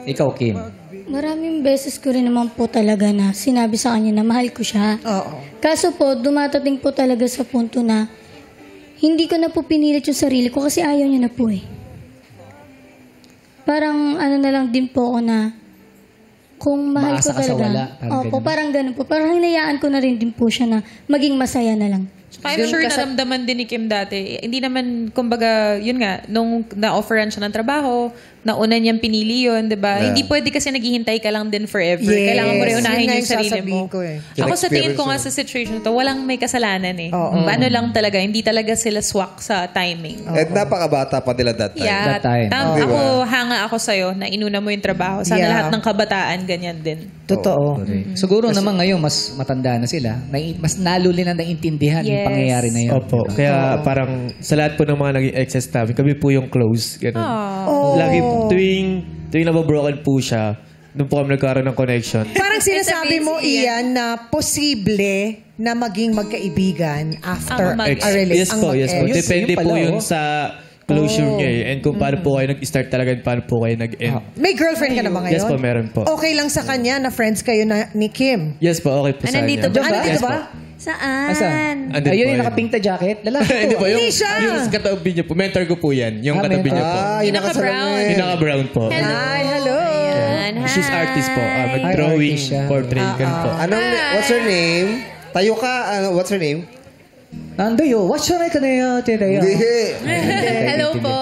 Ikaw, Kim. Maraming beses ko rin naman po talaga na sinabi sa kanya na mahal ko siya. Oo. Kaso po, dumatating po talaga sa punto na hindi ko na po pinilit yung sarili ko kasi ayaw niya na po eh. Parang ano na lang din po ako na kung mahal Maasa ko ka sa talaga. wala, parang Opo, ganun. parang ganun po. Parang hinayaan ko na rin din po siya na maging masaya na lang. I'm sure naramdaman din ni Kim dati. Hindi naman, kumbaga, yun nga, nung na-offeran siya ng trabaho, nauna niyang pinili yun, di ba? Hindi pwede kasi naghihintay ka lang din forever. Yes. Kailangan mo rin unahin Yun nga yung sarili sasabihin mo. ko eh. Ako sa tingin ko nga sa situation to, walang may kasalanan eh. Ano lang talaga, hindi talaga sila swak sa timing. At napakabata pa nila that time. Yeah, That time. ako, hanga ako sa'yo na inuna mo yung trabaho. Sana Yeah. lahat ng kabataan, ganyan din. Totoo. Siguro naman ngayon, mas matanda na sila. Mas naluli na naintindihan yung Yes. pangyayari na yun. Opo. Kaya parang sa lahat po ng mga naging exes namin, kami po yung close. Ganun. Lagi tuwing nababroken po siya, doon po kami nagkaroon ng connection. Parang sinasabi mo, Ian, na posible na maging magkaibigan after Ang mag-ex. a relationship. Yes po, yes po. Yun Depende pala, po yun oh. sa closure niya eh. And kung paano po kayo nag-start talaga and paano po kayo nag-end. May girlfriend ka na ba ngayon? Yes po, meron po. Okay lang sa kanya na friends kayo ni Kim. Yes po, okay po sa nandito kanya. ba? Nandito Yes ba? po. Saan? Asan? Andun Ayun po yung yun. nakapink na jacket. Lalaki to. Hindi po, Hindi siya. yung katabi niyo po. Mentor ko po yan. Yung katabi niyo po. Yung Yung naka-brown. nakasalamin. Yung naka-brown po. Hi, hello. Ayan, She's hi. artist po. Mag-drawing, artist siya. portrait, ganun po. What's her name? Tayo ka, what's her name? Nandoyo, what's your name kanaya? Tinayo. Hindi. Hello po.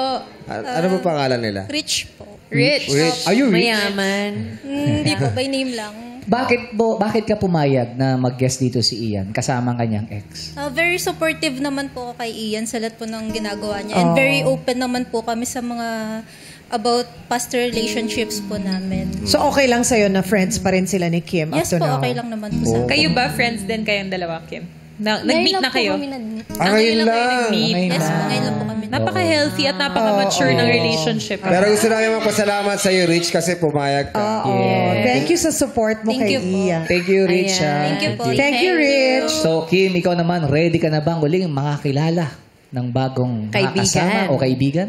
Ano ba pangalan nila? Rich po. Rich. Are you rich? Mayaman. Hindi po, by name lang. Bakit ka pumayag na mag-guest dito si Ian kasama ang kanyang ex? Very supportive naman po ako kay Ian sa lahat po ng ginagawa niya. And very open naman po kami sa mga about past relationships po namin. So okay lang sa'yo na friends pa rin sila ni Kim Yes up to po, now? okay lang naman po sa akin. Kayo ba, friends din kayong dalawa, Kim? Nag-meet na kayo? Ngayon lang. Nag-meet. Yes po, ngayon lang po kami. Napaka-healthy at napaka-mature ng relationship. Pero gusto namin magpasalamat sa iyo, Rich, kasi pumayag ka. Thank you sa support mo Thank kay you po. Ian. Thank you, Rich. Ayan. ah. Thank you po. Thank you, Rich. So, Kim, ikaw naman, ready ka na bang uling makakilala ng bagong Kaibigan. makakasama o kaibigan?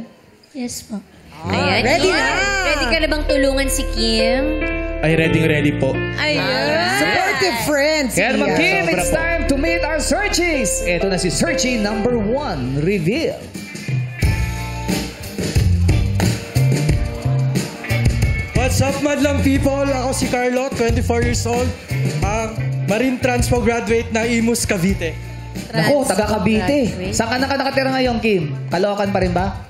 Yes po. Ayan. ready Ian, na. Ready ka na bang tulungan si Kim? Ay, ready po. Ayun. Supportive friends. Kaya naman, Ian. Kim, it's time to meet our searchies. Ito na si searchie number 1, reveal. What's up, madlang people? Ako si Carlo, 24 years old. Marine Transpo graduate na Imus, Cavite. Naku, taga Cavite. Saan ka nakatira ngayon, Kim? Caloocan pa rin ba?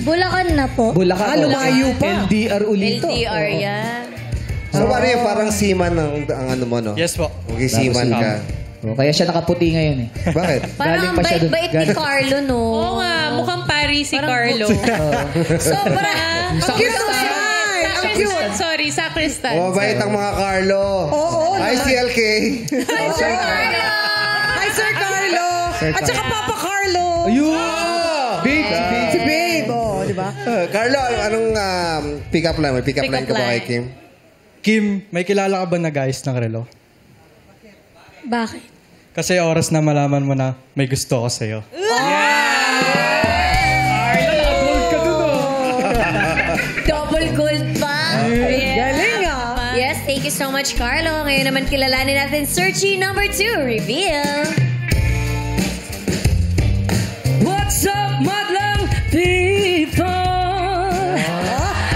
Bulacan na po. Bulacan. lumayo pa. LDR ulito. LDR yan. So, paano yun? Parang seaman ang ano mo, no? Yes po. Okay, seaman ka. Oh, kaya siya nakaputi ngayon eh. Bakit? Parang Galing pa siya dun. bait-bait ni Carlo, no? Oo nga, mukhang pari si Carlo. Sobra. Cute ang smile. Ang cute. Sorry, sacristan. Mabait ang mga Carlo. Oo, Hi, CLK. Hi, Sir Carlo. At saka Papa Carlo. Babe, Si Babe. Oh, di ba? Carlo, anong pick-up line? May pick-up line ka ba kay Kim? Kim, may kilala ka ba na guys ng relo? Bakit? Kasi oras na malaman mo na may gusto ko sa'yo. Double gold pa. Galing ah. Yes, thank you so much, Carlo. Ngayon naman kilalanin natin searchie number 2, reveal. What's up, madlang people?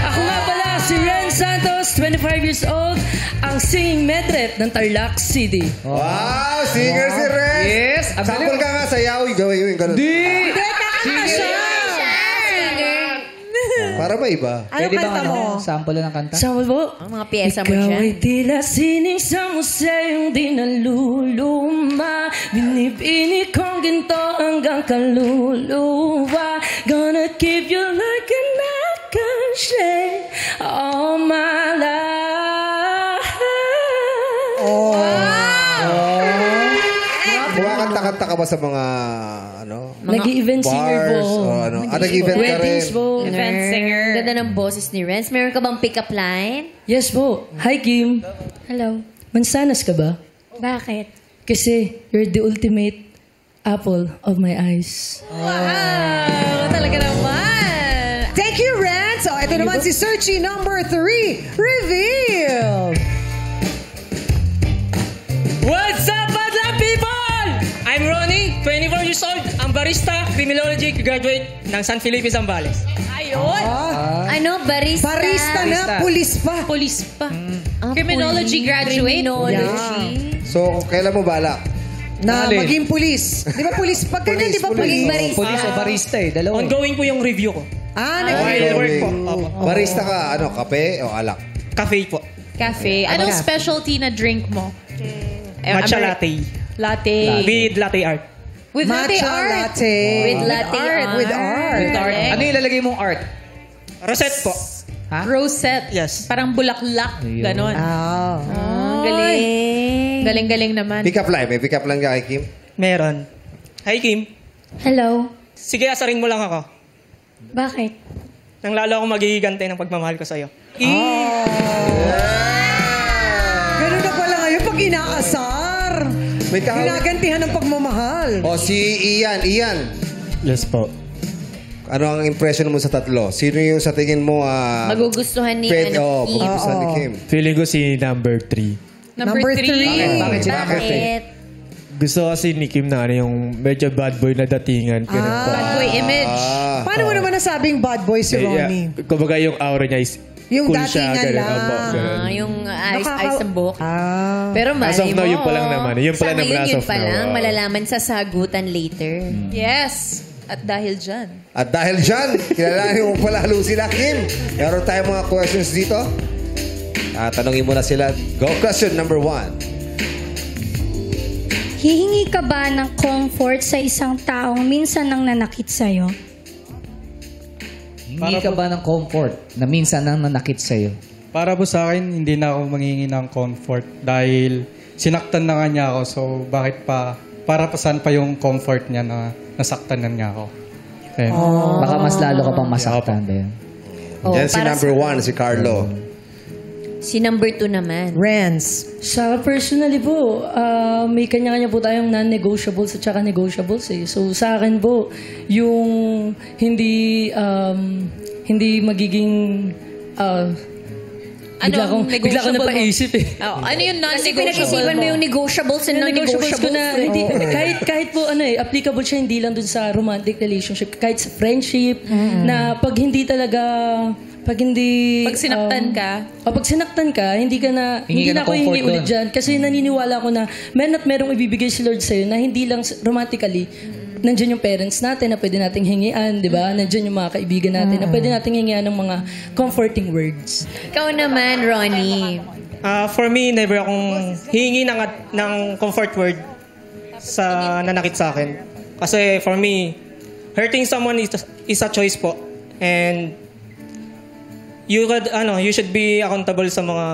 Ako nga pala si Ren Santos, 25 years old, ang singing medret ng Tarlac City. Wow, singer si Ren. Yes. Ang galing. Sample ka nga sa yawi. Gawin yung ganun. Para ba iba? Ano Pwede kanta bang mo? sample ng kanta? Sample po. Ang mga piyesa mo Ikaw siya. ay tila sining sa museyong di naluluma. Binibini kong ginto hanggang kaluluwa. Gonna keep you like an shade all my life. Kumakanta-kanta ka ba sa mga, ano, Nag-event singer po. bars? O ano? Nag-event ka rin. Weddings po. Event singer. Ganda ng boses ni Renz. Meron ka bang pick-up line? Yes po. Hi, Kim. Hello. Mansanas ka ba? Bakit? Kasi you're the ultimate apple of my eyes. Wow, talaga naman. Thank you, Ren. So, ito naman si searchie number 3, reveal. What's up, madlang people? I'm Ronnie, 24 years old, ang barista, criminology graduate ng San Felipe, Zambales. Ayun. Ano, barista? Barista na, pulis pa. Police pa. Criminology graduate. Criminology. So, kailan mo balak? Na Alin? maging pulis. Di ba pulis? Pag ganyan, di ba pulis? Police o barista eh. Dalawa. Ongoing po yung review ko. Nag-work. Work po. Opo. Barista ka, kape o alak? Cafe po. Cafe. Anong specialty na drink mo? Matcha latte. Latte. With latte art. With latte Matcha art. latte. With latte art. With art. With art. Ano yung ilalagay mong art? Rosette po. Ha? Rosette. Yes. Parang bulaklak. Ganon. Galing. Galing-galing naman. Pick up line. May pick up line ka kay Kim? Meron. Hi, Kim. Hello. Sige, asarin mo lang ako. Bakit? Nang lalo akong magigigante ng pagmamahal ko sa'yo. Ganun na pala ngayon pag inaasar. May Ginagantihan ng pagmamahal. O, si Ian. Ian, Yes po. ano ang impression mo sa tatlo? Sino yung sa tingin mo... Magugustuhan ni Kim. Kim. Magugustuhan ni Kim. Feeling ko si number 3. Number 3. Bakit si Bakit? Gusto kasi ni Kim na yung medyo bad boy na datingan. Ganun po. Bad boy image. Paano mo naman nasabing bad boy si Ronnie? Kumbaga yung aura niya is Yung cool siya. datingan Ganun. lang. Opo, ganun. Yung eyes ng buhok. Pero As of now, yun pa lang naman. Yun pa lang naman as yun of pa now. lang. Malalaman sa sagutan later. Yes. At dahil dyan. At dahil dyan, kilalanin mo palalo sila, Kim. Meron tayong mga questions dito. Tanungin mo na sila. Go question number 1. Hihingi ka ba ng comfort sa isang taong minsan nang nanakit sa'yo? Hingi ka ba ng comfort na minsan nang nanakit sa'yo? Para po sa akin, hindi na ako mangingi ng comfort dahil sinaktan na nga niya ako. So, bakit pa, para pa saan pa yung comfort niya na nasaktan na niya ako? Ayun. Baka mas lalo ka pang masaktan din. Yan si number 1, si Carlo. Si number 2 naman. Renz. Sa personally po, may kanya-kanya po tayong non-negotiables at saka negotiables eh. So sa akin po, yung hindi magiging bigla ko napaisip eh. Ano yung Kasi non-negotiable pinag-isipan mo yung negotiables and Non-negotiables ko non-negotiables. na hindi, kahit po applicable siya hindi lang dun sa romantic relationship, kahit sa friendship, na pag hindi talaga pag sinaktan ka, pag sinaktan ka, hindi Hingi ka na ng ako hingi comfort ulit doon. dyan. Kasi naniniwala ko na merong ibibigay si Lord sa'yo na hindi lang romantically, nandiyan yung parents natin na pwede nating hingian, di ba? Nandiyan yung mga kaibigan natin na pwede nating hingian ng mga comforting words. Ikaw naman, Ronnie. For me, never akong hihingi ng comfort word sa nanakit sa akin. Kasi for me, hurting someone is a choice po. And you should be accountable sa mga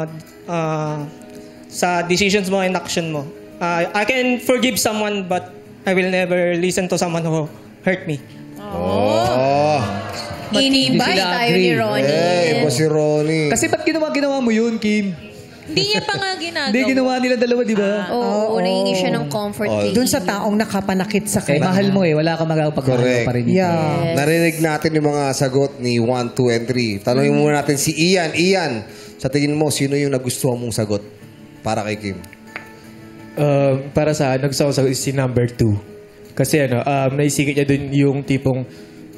sa decisions mo and action mo. I can forgive someone but I will never listen to someone who hurt me. Inibay tayo ni Ronnie. Iba si Ronnie. Kasi ba't ginawa mo yun, Kim? hindi niya pa nga ginagawa. Hindi, ginawa nila dalawa, di ba? Oo, nahingi siya ng comfort. Doon sa taong nakapanakit sa Eh, kanya. mahal mo eh. Wala kang magpapagmahal Correct. pa rin dito. Yeah. Narinig natin yung mga sagot ni 1, 2, and 3. Tanungin muna natin si Ian. Ian, sa tingin mo, sino yung nagustuhan mong sagot para kay Kim? Para sa nagustuhan ko sa si number 2. Kasi naisikip niya dun yung tipong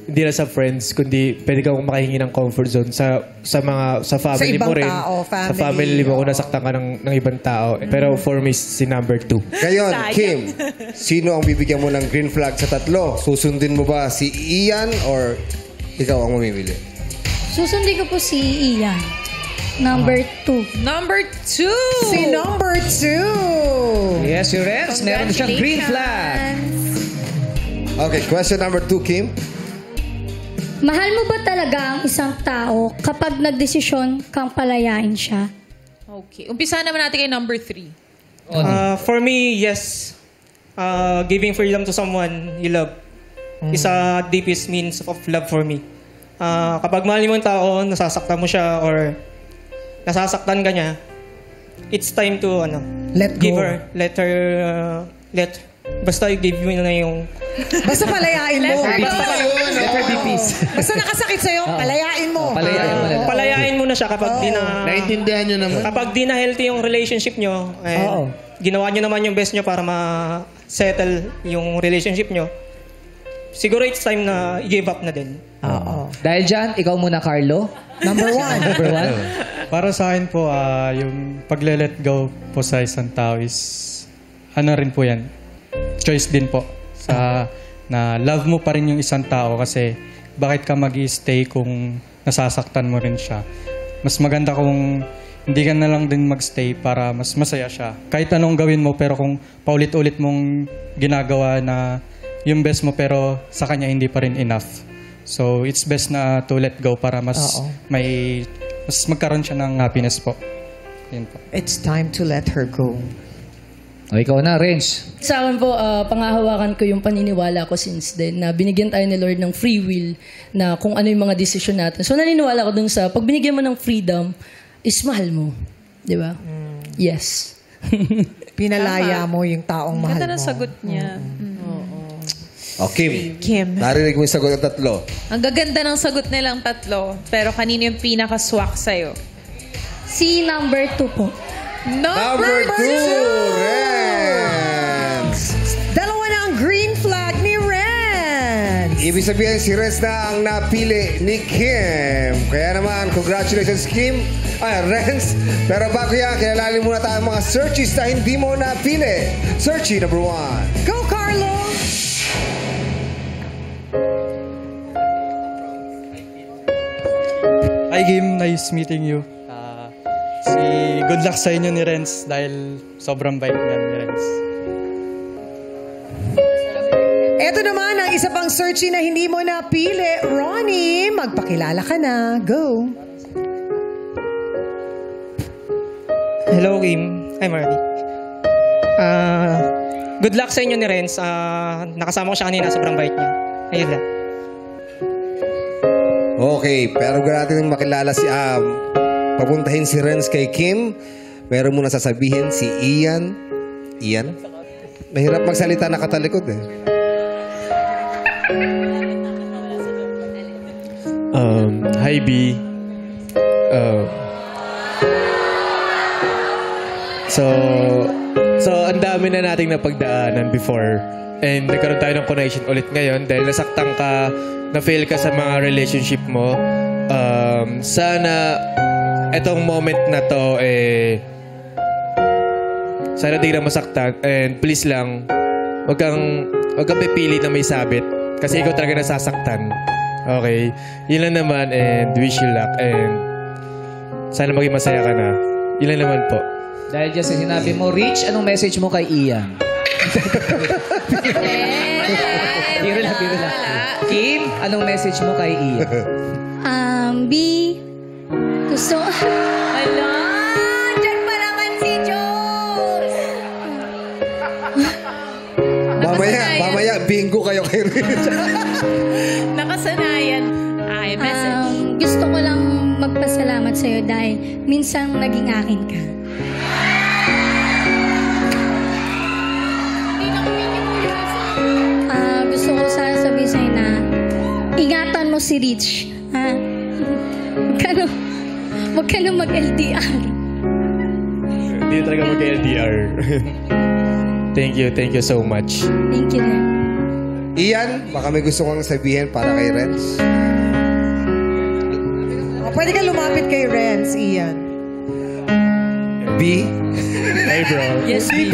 hindi na sa friends kundi pwede kang makahingi ng comfort zone sa family ibang mo rin. tao, Sa family. family mo kung nasaktan ka ng ibang tao. Pero for me si number 2. Ngayon, Kim, sino ang bibigyan mo ng green flag sa tatlo? Susundin mo ba si Ian or ikaw ang mamimili? Susundin ko po si Ian. Number 2. Number 2. Si number 2. Yes, si Renz. Meron siyang green flag. Okay, question number 2, Kim. Mahal mo ba talaga ang isang tao kapag nagdesisyon kang palayain siya? Okay. Umpisa naman natin kay number 3. For me, yes. Giving freedom to someone you love is a deepest means of love for me. Kapag mahal mo yung tao, nasasaktan mo siya or nasasaktan ka niya, it's time to Let give go. her, basta give mo na yung Basta palayain mo. Let her be peace. Basta nakasakit sa'yo, palayain mo. Palayain mo na lang. palayain mo na siya kapag di na Naintindihan nyo naman. kapag di na healthy yung relationship nyo and ginawa nyo naman yung best nyo para ma-settle yung relationship nyo, siguro it's time na i-give up na din. Dahil dyan, ikaw muna, Carlo. Number 1. Number 1. Para sa akin po, yung pagle-let go po sa isang tao is, ano rin po yan, choice din po sa na love mo pa rin yung isang tao kasi bakit ka mag-i-stay kung nasasaktan mo rin siya. Mas maganda kung hindi ka na lang din mag-stay para mas masaya siya. Kahit anong gawin mo pero kung paulit-ulit mong ginagawa na yung best mo pero sa kanya hindi pa rin enough. So it's best na to let go para mas magkaroon siya ng happiness po. Yun po. It's time to let her go. O, ikaw na, Renz. Sa akin po, pangahawakan ko yung paniniwala ko since then na binigyan tayo ni Lord ng free will na kung ano yung mga decision natin. So naniniwala ko dun sa pag binigyan mo ng freedom, is mahal mo. Di ba? Yes. Pinalaya mo yung taong mahal mo. Ganda ng sagot niya. O, Kim. Kim. Narinig mo yung sagot ng tatlo. Ang gaganda ng sagot nilang tatlo. Pero kanino yung pinaka-swak sa'yo? Si number 2 po. Number 2, Renz. Dalawa na ang green flag ni Renz. Ibig sabihin, si Renz na ang napili ni Kim. Kaya naman, congratulations, Kim. Renz. Pero bago yan, kilalanin muna tayo mga searchies na hindi mo napili. Searchie number 1. Go, Carlo! Hi, Kim. Nice meeting you. Good luck sa inyo ni Renz dahil sobrang bait niya ni Renz. Ito naman ang isa pang searchie na hindi mo napili. Ronnie, magpakilala ka na. Go. Hello, Kim. Hi, Marty. Good luck sa inyo ni Renz. Nakasama ko siya kanina. Sobrang bait niya. Ayun lang. Okay, pero gusto natin makilala si papuntahin si Renz kay Kim. Meron muna sasabihin si Ian. Ian? Mahirap magsalita nakatalikod eh. Hi, B. So ang dami na nating napagdaanan before. And nagkaroon tayo ng connection ulit ngayon dahil nasaktan ka, na-fail ka sa mga relationship mo. Sana etong moment na to, sana di ka na masaktan. And please lang, wag kang pipili na may sabit. Kasi ikaw talaga nasasaktan. Okay? Yun lang naman and wish you luck. And sana maging masaya ka na. Yun lang naman po. Dahil dyan sa sinabi mo, Rich, anong message mo kay Ian? Biro lang. Kim, anong message mo kay Ian? B, gusto... Ala, dyan pa naman si Diyos. Mamaya, bingo kayo kay Rich. Nakasanayan. Message. Gusto ko lang magpasalamat sa'yo dahil minsan naging akin ka. Gusto ko sana sabihin sa'yo na ingatan mo si Rich. Huwag ka na mag-LDR. Hindi talaga mag-LDR. Thank you so much. Thank you. Ian, baka may gusto kang sabihin para kay Renz. Pwede ka lumapit kay Renz, Ian. B. Hi, bro. Yes, B.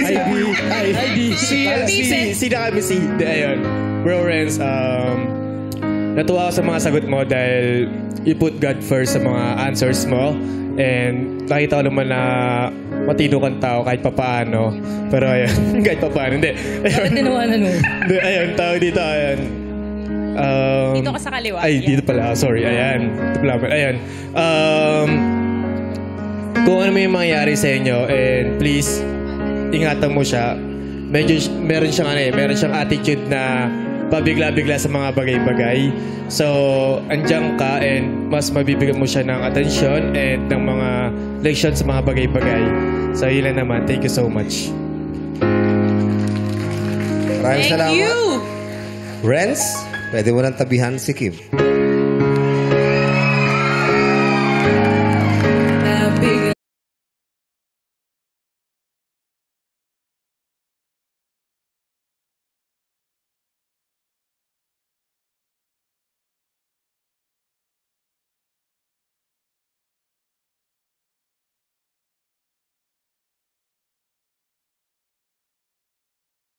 Hi, B. Si na kami si. Ayun. Bro, Renz, natuwa ako sa mga sagot mo dahil you put God first sa mga answers mo. And nakita ko naman na matino kang tao kahit papaano. Pero ayun, kahit papaano. Hindi. Bakit tinawanan mo? Hindi, ayun, tao dito, ayun. Dito ka sa kaliwa. Ay, dito pala. Sorry, ayan. Dito pala. Ayan. Kung ano may mangyari sa inyo, and please, ingatan mo siya. Medyo, meron siyang attitude na pabigla-bigla sa mga bagay-bagay. So, andyan ka and mas mabibigyan mo siya ng atensyon and ng mga leksyon sa mga bagay-bagay. So, yun lang naman. Thank you so much. Maraming salamat. Thank you! Renz, pwede mo nang tabihan si Kim.